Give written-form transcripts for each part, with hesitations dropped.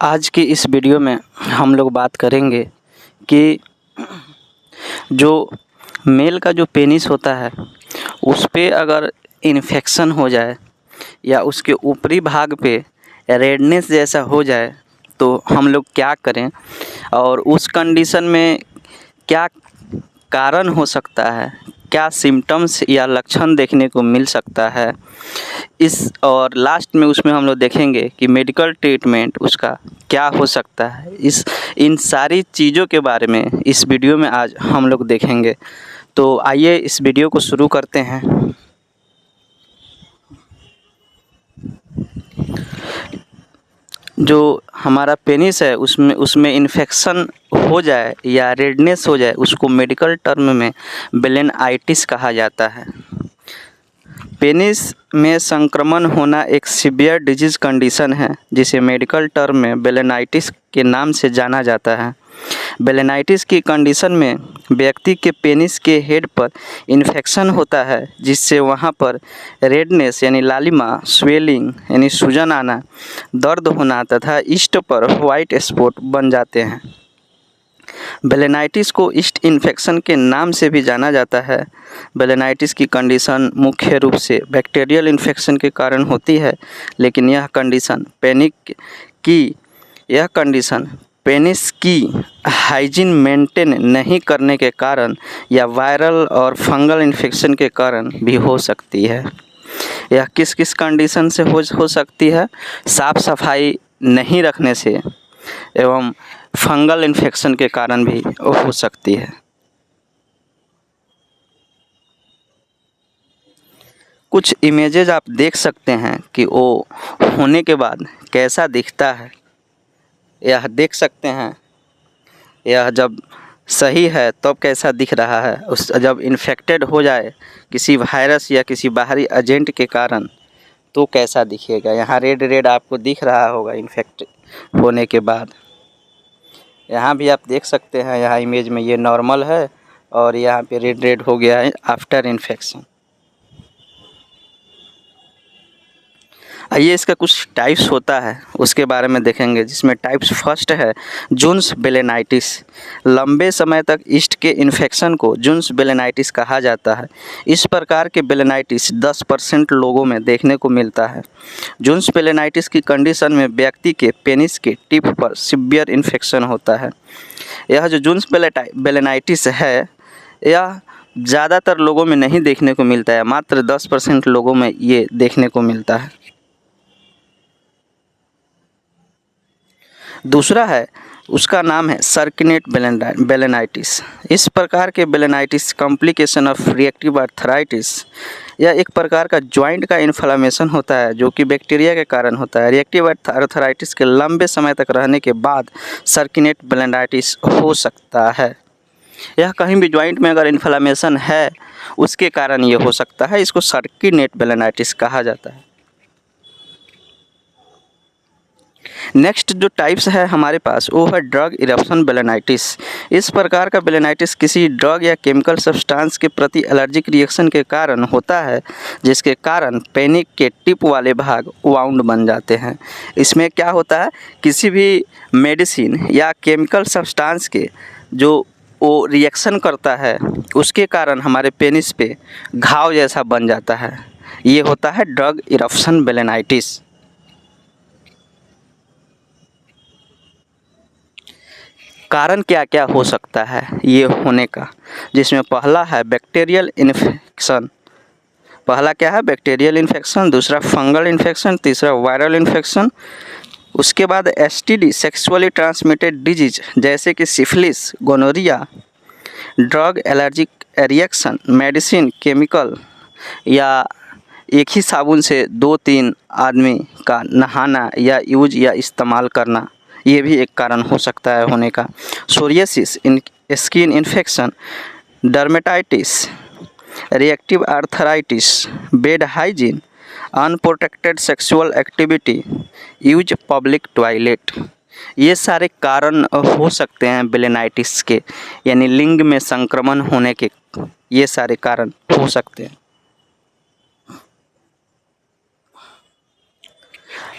आज की इस वीडियो में हम लोग बात करेंगे कि जो मेल का जो पेनिस होता है उस पे अगर इन्फेक्शन हो जाए या उसके ऊपरी भाग पे रेडनेस जैसा हो जाए तो हम लोग क्या करें और उस कंडीशन में क्या कारण हो सकता है, क्या सिम्टम्स या लक्षण देखने को मिल सकता है। इस और लास्ट में उसमें हम लोग देखेंगे कि मेडिकल ट्रीटमेंट उसका क्या हो सकता है। इन सारी चीज़ों के बारे में इस वीडियो में आज हम लोग देखेंगे। तो आइए इस वीडियो को शुरू करते हैं। जो हमारा पेनिस है उसमें इन्फेक्शन हो जाए या रेडनेस हो जाए उसको मेडिकल टर्म में बेलेनाइटिस कहा जाता है। पेनिस में संक्रमण होना एक सीवियर डिजीज़ कंडीशन है जिसे मेडिकल टर्म में बेलेनाइटिस के नाम से जाना जाता है। बेलेनाइटिस की कंडीशन में व्यक्ति के पेनिस के हेड पर इन्फेक्शन होता है जिससे वहां पर रेडनेस यानी लालिमा, स्वेलिंग यानी सूजन आना, दर्द होना तथा ईस्ट पर वाइट स्पॉट बन जाते हैं। बेलेनाइटिस को ईस्ट इन्फेक्शन के नाम से भी जाना जाता है। बेलेनाइटिस की कंडीशन मुख्य रूप से बैक्टीरियल इन्फेक्शन के कारण होती है, लेकिन यह कंडीशन पेनिस की हाइजीन मेंटेन नहीं करने के कारण या वायरल और फंगल इन्फेक्शन के कारण भी हो सकती है। यह किस किस कंडीशन से हो सकती है? साफ सफाई नहीं रखने से एवं फंगल इन्फेक्शन के कारण भी हो सकती है। कुछ इमेजेज आप देख सकते हैं कि वो होने के बाद कैसा दिखता है। यह देख सकते हैं, यह जब सही है तब कैसा दिख रहा है, उस जब इन्फेक्टेड हो जाए किसी वायरस या किसी बाहरी एजेंट के कारण तो कैसा दिखेगा। यहाँ रेड रेड आपको दिख रहा होगा इन्फेक्ट होने के बाद। यहाँ भी आप देख सकते हैं, यहाँ इमेज में ये नॉर्मल है और यहाँ पे रेड रेड हो गया है आफ्टर इन्फेक्शन। आइए इसका कुछ टाइप्स होता है उसके बारे में देखेंगे, जिसमें टाइप्स फर्स्ट है जून्स बेलेनाइटिस। लंबे समय तक ईस्ट के इन्फेक्शन को जून्स बेलेनाइटिस कहा जाता है। इस प्रकार के बेलेनाइटिस 10% लोगों में देखने को मिलता है। जून्स बेलेनाइटिस की कंडीशन में व्यक्ति के पेनिस के टिप पर सीवियर इन्फेक्शन होता है। यह जो जून्स बेलेनाइटिस है यह ज़्यादातर लोगों में नहीं देखने को मिलता है, मात्र 10% लोगों में ये देखने को मिलता है। दूसरा है, उसका नाम है सर्किनेट बेलेनाइटिस। इस प्रकार के बेलेनाइटिस कॉम्प्लिकेशन ऑफ रिएक्टिव आर्थराइटिस, यह एक प्रकार का जॉइंट का इन्फ्लामेशन होता है जो कि बैक्टीरिया के कारण होता है। रिएक्टिव आर्थराइटिस के लंबे समय तक रहने के बाद सर्किनेट बेलेनाइटिस हो सकता है। यह कहीं भी जॉइंट में अगर इन्फ्लामेशन है उसके कारण ये हो सकता है। इसको सर्किनेट बेलेनाइटिस कहा जाता है। नेक्स्ट जो टाइप्स है हमारे पास वो है ड्रग इरप्शन बेलेनाइटिस। इस प्रकार का बेलेनाइटिस किसी ड्रग या केमिकल सब्सटेंस के प्रति एलर्जिक रिएक्शन के कारण होता है, जिसके कारण पेनिस के टिप वाले भाग वाउंड बन जाते हैं। इसमें क्या होता है, किसी भी मेडिसिन या केमिकल सब्सटेंस के जो वो रिएक्शन करता है उसके कारण हमारे पेनिस पे घाव जैसा बन जाता है। ये होता है ड्रग इरप्शन बेलेनाइटिस। कारण क्या क्या हो सकता है ये होने का, जिसमें पहला है बैक्टीरियल इन्फेक्शन। पहला क्या है, बैक्टीरियल इन्फेक्शन। दूसरा फंगल इन्फेक्शन। तीसरा वायरल इन्फेक्शन। उसके बाद एसटीडी, सेक्सुअली ट्रांसमिटेड डिजीज, जैसे कि syphilis, gonorrhoea. Drug allergic reaction, medicine, chemical, या एक ही साबुन से 2-3 आदमी का नहाना या यूज या इस्तेमाल करना, ये भी एक कारण हो सकता है होने का। Psoriasis, skin infection, dermatitis, reactive arthritis, bed hygiene, unprotected sexual activity, use public toilet, ये सारे कारण हो सकते हैं बेलेनाइटिस के, यानी लिंग में संक्रमण होने के ये सारे कारण हो सकते हैं।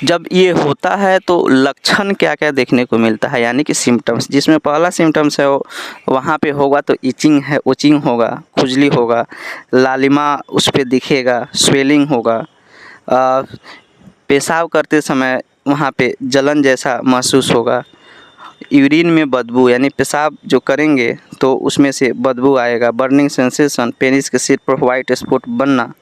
जब ये होता है तो लक्षण क्या क्या देखने को मिलता है, यानी कि सिम्टम्स, जिसमें पहला सिम्टम्स है वो वहाँ पे होगा तो इचिंग है, ओचिंग होगा, खुजली होगा, लालिमा उस पे दिखेगा, स्वेलिंग होगा, पेशाब करते समय वहाँ पे जलन जैसा महसूस होगा, यूरिन में बदबू यानी पेशाब जो करेंगे तो उसमें से बदबू आएगा, बर्निंग सेंसेशन, पेनिस के सिर पर वाइट स्पॉट बनना,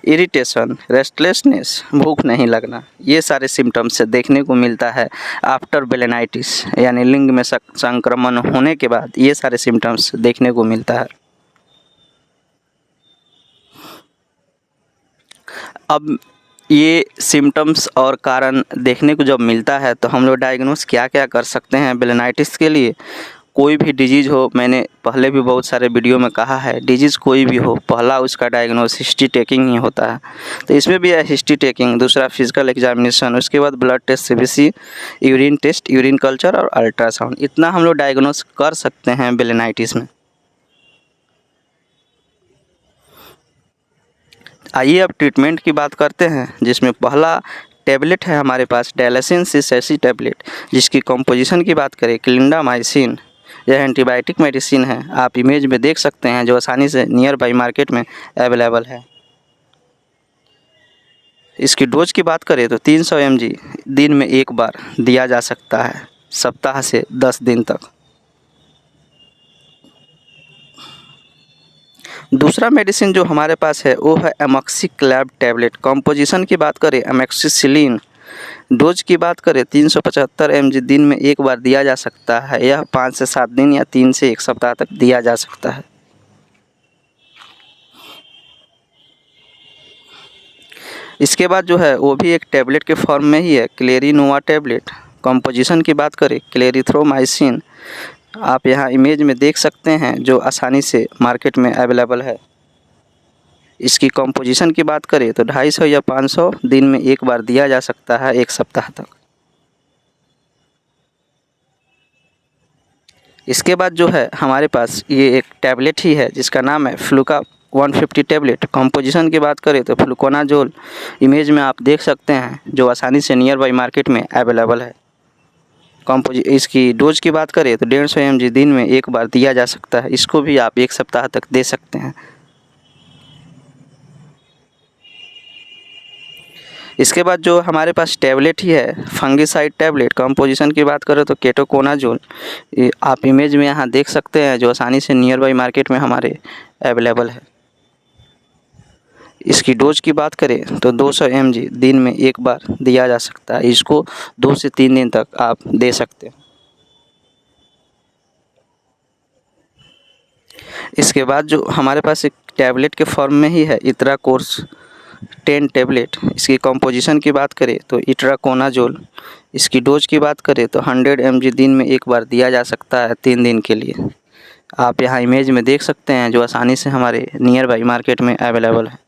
इरिटेशन, रेस्टलेसनेस, भूख नहीं लगना, ये सारे सिम्टम्स देखने को मिलता है आफ्टर बेलेनाइटिस यानी लिंग में संक्रमण होने के बाद ये सारे सिम्टम्स देखने को मिलता है। अब ये सिम्टम्स और कारण देखने को जब मिलता है तो हम लोग डायग्नोस क्या क्या कर सकते हैं बेलेनाइटिस के लिए। कोई भी डिजीज़ हो, मैंने पहले भी बहुत सारे वीडियो में कहा है, डिजीज़ कोई भी हो, पहला उसका डायग्नोस हिस्ट्री टेकिंग ही होता है। तो इसमें भी है हिस्ट्री टेकिंग, दूसरा फिजिकल एग्जामिनेशन, उसके बाद blood test, CBC, urine test, urine culture और अल्ट्रासाउंड, इतना हम लोग डायग्नोस कर सकते हैं बेलेनाइटिस में। आइए अब ट्रीटमेंट की बात करते हैं, जिसमें पहला टैबलेट है हमारे पास डायलासिन सिसैसी टैबलेट, जिसकी कंपोजिशन की बात करें क्लिंडामाइसिन। यह एंटीबायोटिक मेडिसिन है, आप इमेज में देख सकते हैं, जो आसानी से नियर बाई मार्केट में अवेलेबल है। इसकी डोज की बात करें तो 300 mg दिन में एक बार दिया जा सकता है, सप्ताह से 10 दिन तक। दूसरा मेडिसिन जो हमारे पास है वो है एमॉक्सिक्लैब टैबलेट। कंपोजिशन की बात करें एमॉक्सिसिलिन। डोज की बात करें 375 mg दिन में एक बार दिया जा सकता है। यह 5 से 7 दिन या 3 से 1 सप्ताह तक दिया जा सकता है। इसके बाद जो है वो भी एक टैबलेट के फॉर्म में ही है, क्लेरिनोवा टैबलेट। कंपोजिशन की बात करें क्लेरिथ्रोमाइसिन, आप यहाँ इमेज में देख सकते हैं, जो आसानी से मार्केट में अवेलेबल है। इसकी कंपोजिशन की बात करें तो 250 या 500 दिन में एक बार दिया जा सकता है, 1 सप्ताह तक। इसके बाद जो है हमारे पास ये एक टैबलेट ही है जिसका नाम है फ्लूका 150 टैबलेट। कंपोजिशन की बात करें तो फ्लूकोनाजोल, इमेज में आप देख सकते हैं, जो आसानी से नियर बाई मार्केट में अवेलेबल है। इसकी डोज की बात करें तो 150 mg दिन में एक बार दिया जा सकता है। इसको भी आप 1 सप्ताह तक दे सकते हैं। इसके बाद जो हमारे पास टैबलेट ही है फंगिसाइड टैबलेट। कंपोजिशन की बात करें तो केटोकोनाजोल, आप इमेज में यहाँ देख सकते हैं, जो आसानी से नियर बाई मार्केट में हमारे अवेलेबल है। इसकी डोज की बात करें तो 200 mg दिन में एक बार दिया जा सकता है। इसको 2 से 3 दिन तक आप दे सकते हैं। इसके बाद जो हमारे पास एक टैबलेट के फॉर्म में ही है इट्राकोर्स 10 टैबलेट। इसकी कंपोजिशन की बात करें तो इट्राकोनाजोल। इसकी डोज की बात करें तो 100 mg दिन में एक बार दिया जा सकता है 3 दिन के लिए। आप यहाँ इमेज में देख सकते हैं, जो आसानी से हमारे नियर बाई मार्केट में अवेलेबल है।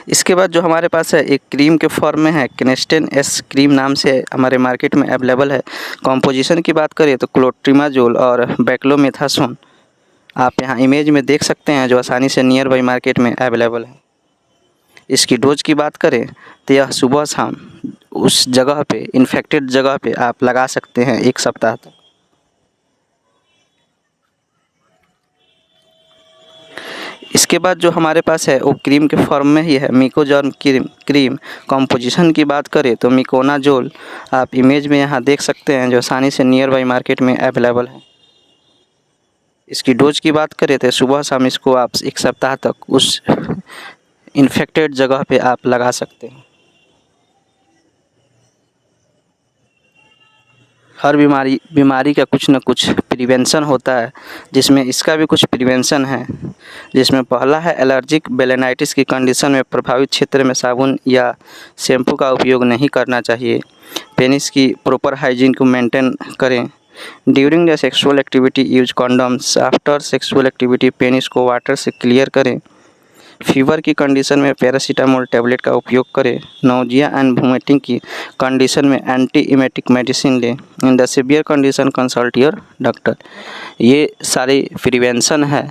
इसके बाद जो हमारे पास है एक क्रीम के फॉर्म में है, केनेस्टेन एस क्रीम नाम से हमारे मार्केट में अवेलेबल है। कंपोजिशन की बात करें तो क्लोट्रिमाजोल और बैक्लोमेथासोन, आप यहाँ इमेज में देख सकते हैं, जो आसानी से नियर बाई मार्केट में अवेलेबल है। इसकी डोज की बात करें तो यह सुबह शाम उस जगह पे, इन्फेक्टेड जगह पे आप लगा सकते हैं 1 सप्ताह तक। इसके बाद जो हमारे पास है वो क्रीम के फॉर्म में ही है, मिकोजर्म क्रीम। कंपोजिशन की बात करें तो मिकोनाजोल, आप इमेज में यहाँ देख सकते हैं, जो आसानी से नियर बाई मार्केट में अवेलेबल है। इसकी डोज की बात करें तो सुबह शाम इसको आप 1 सप्ताह तक उस इन्फेक्टेड जगह पे आप लगा सकते हैं। हर बीमारी का कुछ न कुछ प्रिवेंशन होता है, जिसमें इसका भी कुछ प्रिवेंशन है। जिसमें पहला है एलर्जिक बेलेनाइटिस की कंडीशन में प्रभावित क्षेत्र में साबुन या शैम्पू का उपयोग नहीं करना चाहिए। पेनिस की प्रॉपर हाइजीन को मेंटेन करें। During the sexual activity use condoms. After sexual activity penis को वाटर से क्लियर करें। फीवर की कंडीशन में पैरासीटामोल टैबलेट का उपयोग करें। नौजिया एंड वोमिटिंग की कंडीशन में एंटी इमेटिक मेडिसिन लें। In the severe condition consult your doctor. ये सारी प्रिवेंशन है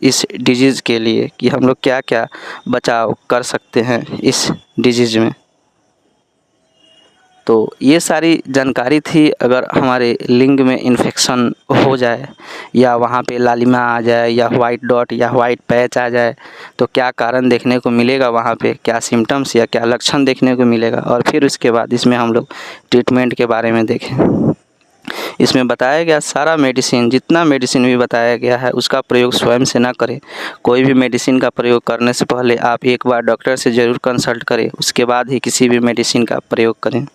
इस डिजीज़ के लिए कि हम लोग क्या क्या बचाव कर सकते हैं इस डिजीज़ में। तो ये सारी जानकारी थी। अगर हमारे लिंग में इन्फेक्शन हो जाए या वहाँ पे लालिमा आ जाए या वाइट डॉट या वाइट पैच आ जाए तो क्या कारण देखने को मिलेगा, वहाँ पे क्या सिम्टम्स या क्या लक्षण देखने को मिलेगा, और फिर उसके बाद इसमें हम लोग ट्रीटमेंट के बारे में देखें। इसमें बताया गया सारा मेडिसिन, जितना मेडिसिन भी बताया गया है उसका प्रयोग स्वयं से ना करें। कोई भी मेडिसिन का प्रयोग करने से पहले आप एक बार डॉक्टर से ज़रूर कंसल्ट करें, उसके बाद ही किसी भी मेडिसिन का प्रयोग करें।